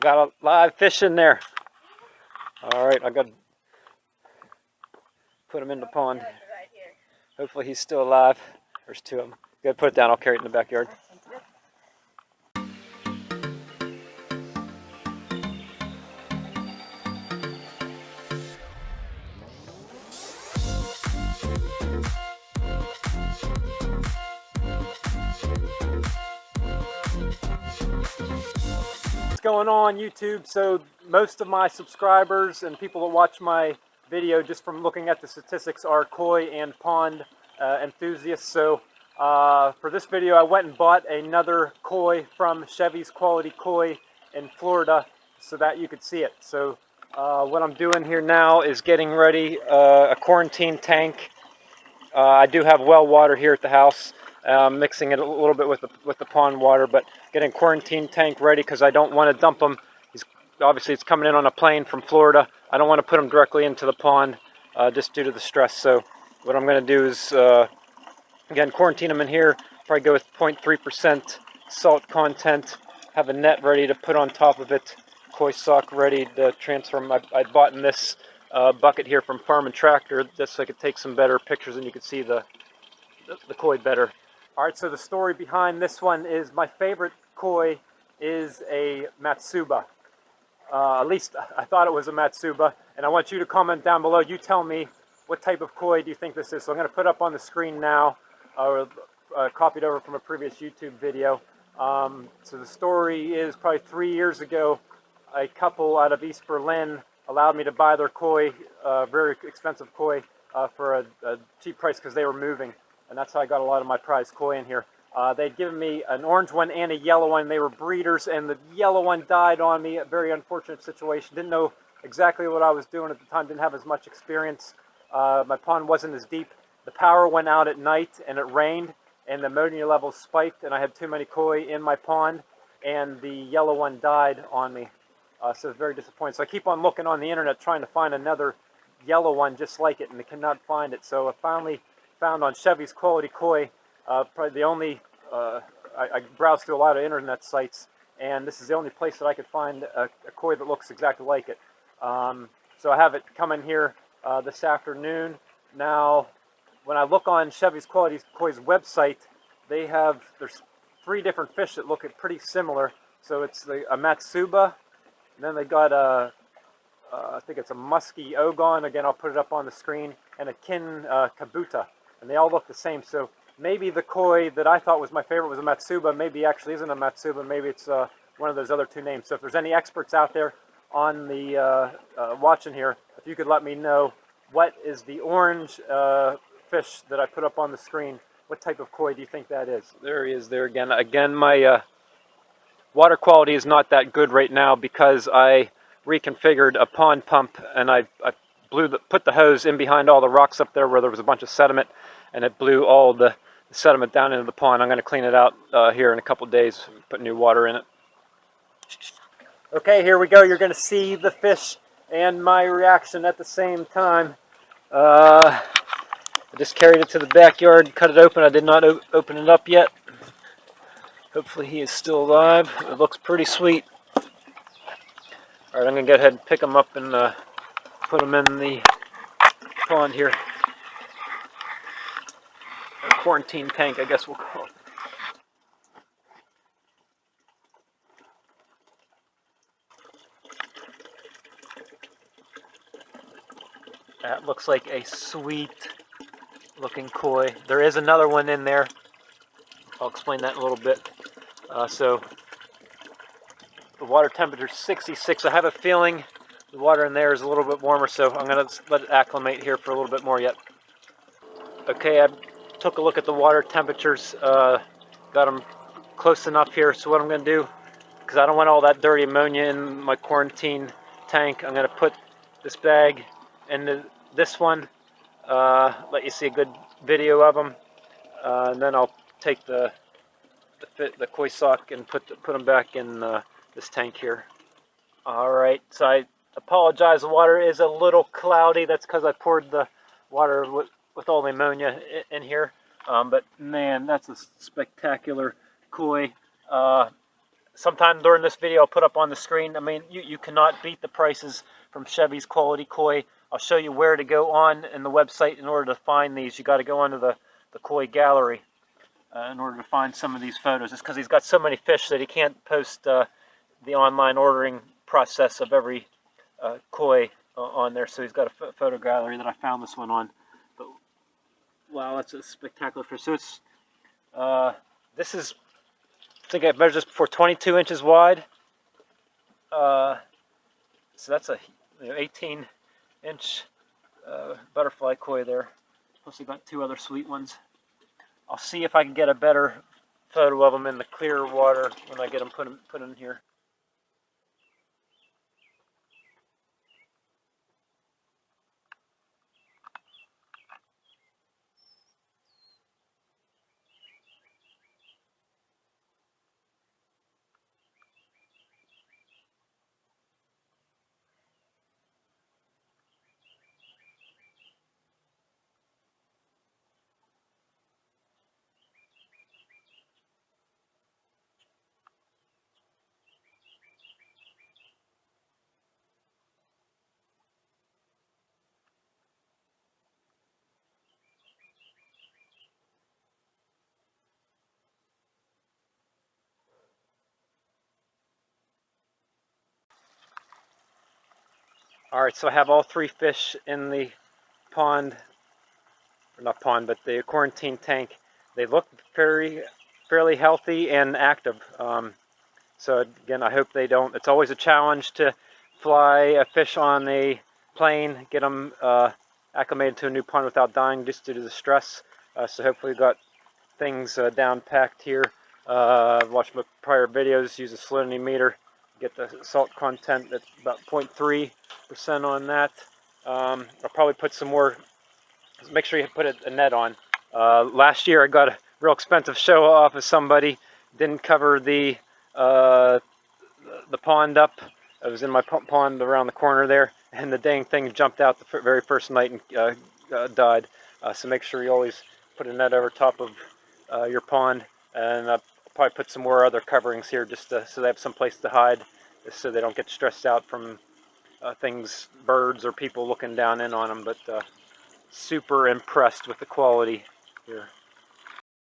got a live fish in there. All right, I got to put him in the pond. Hopefully he's still alive. There's two of them. Go put it down. I'll carry it in the backyard. What's going on YouTube? So most of my subscribers and people that watch my video just from looking at the statistics are koi and pond enthusiasts. So for this video I went and bought another koi from Chevy's Quality Koi in Florida so that you could see it. So what I'm doing here now is getting ready a quarantine tank. I do have well water here at the house. Mixing it a little bit with the pond water, but getting quarantine tank ready because I don't want to dump him. Obviously it's coming in on a plane from Florida. I don't want to put him directly into the pond just due to the stress. So what I'm going to do is again quarantine him in here. Probably go with 0.3% salt content. Have a net ready to put on top of it. Koi sock ready to transfer him. I bought in this bucket here from Farm and Tractor just so I could take some better pictures and you could see the koi better. Alright, so the story behind this one is my favorite koi is a Matsuba. At least I thought it was a Matsuba, and I want you to comment down below. You tell me what type of koi do you think this is. So I'm going to put up on the screen now, copied over from a previous YouTube video. So the story is probably 3 years ago, a couple out of East Berlin allowed me to buy their koi, very expensive koi, for a cheap price because they were moving. And that's how I got a lot of my prize koi in here. They'd given me an orange one and a yellow one. They were breeders, and the yellow one died on me. A very unfortunate situation. Didn't know exactly what I was doing at the time. Didn't have as much experience. My pond wasn't as deep. The power went out at night, and it rained, and the ammonia levels spiked, and I had too many koi in my pond, and the yellow one died on me. So it's very disappointing. So I keep on looking on the internet trying to find another yellow one just like it, and I cannot find it. So I finally found on Chevy's Quality Koi, probably the only, I browsed through a lot of internet sites, and this is the only place that I could find a koi that looks exactly like it. So I have it coming here this afternoon. Now, when I look on Chevy's Quality Koi's website, there's 3 different fish that look pretty similar. So it's a Matsuba, and then they got I think it's a musky ogon. Again, I'll put it up on the screen, and a kin kabuta. And they all look the same, so maybe the koi that I thought was my favorite was a Matsuba. Maybe actually isn't a Matsuba. Maybe it's one of those other 2 names. So if there's any experts out there on the watching here, if you could let me know what is the orange fish that I put up on the screen. What type of koi do you think that is? There he is there again. Again, my water quality is not that good right now because I reconfigured a pond pump and I put the hose in behind all the rocks up there where there was a bunch of sediment, and it blew all the sediment down into the pond. I'm going to clean it out here in a couple days, put new water in it. Okay, here we go. You're going to see the fish and my reaction at the same time. I just carried it to the backyard, cut it open. I did not open it up yet. Hopefully he is still alive. It looks pretty sweet. Alright, I'm going to go ahead and pick him up and put them in the pond here. A quarantine tank, I guess we'll call it. That looks like a sweet looking koi. There is another one in there. I'll explain that in a little bit. So the water temperature is 66. I have a feeling the water in there is a little bit warmer, so I'm going to let it acclimate here for a little bit more yet. Okay, I took a look at the water temperatures, got them close enough here. So what I'm going to do, because I don't want all that dirty ammonia in my quarantine tank, I'm going to put this bag into this one, let you see a good video of them, and then I'll take the koi sock and put them back in this tank here. Alright, so I apologize, the water is a little cloudy. That's because I poured the water with all the ammonia in here. But man, that's a spectacular koi. sometime during this video I'll put up on the screen. I mean, you cannot beat the prices from Chevy's quality koi. I'll show you where to go on in the website in order to find these. You got to go onto the koi gallery in order to find some of these photos. It's because he's got so many fish that he can't post the online ordering process of every koi on there. So he's got a photo gallery that I found this one on. But wow, that's a spectacular fish. So it's this is, I think I measured this before, 22 inches wide. So that's a 18-inch butterfly koi there. Plus we got two other sweet ones. I'll see if I can get a better photo of them in the clear water when I get them put in here. Alright, so I have all three fish in the pond, or not pond, but the quarantine tank. They look fairly healthy and active. So again, I hope they don't. It's always a challenge to fly a fish on a plane, get them acclimated to a new pond without dying just due to the stress. So hopefully we've got things down packed here. Watch my prior videos, use a salinity meter, get the salt content at about 0.3% on that. I'll probably put some more, make sure you put a net on. Last year I got a real expensive show off of somebody, didn't cover the pond up. It was in my pond around the corner there, and the dang thing jumped out the very first night and died. So make sure you always put a net over top of your pond, and I'll probably put some more other coverings here just so they have some place to hide, just so they don't get stressed out from things, birds or people looking down in on them. But super impressed with the quality here.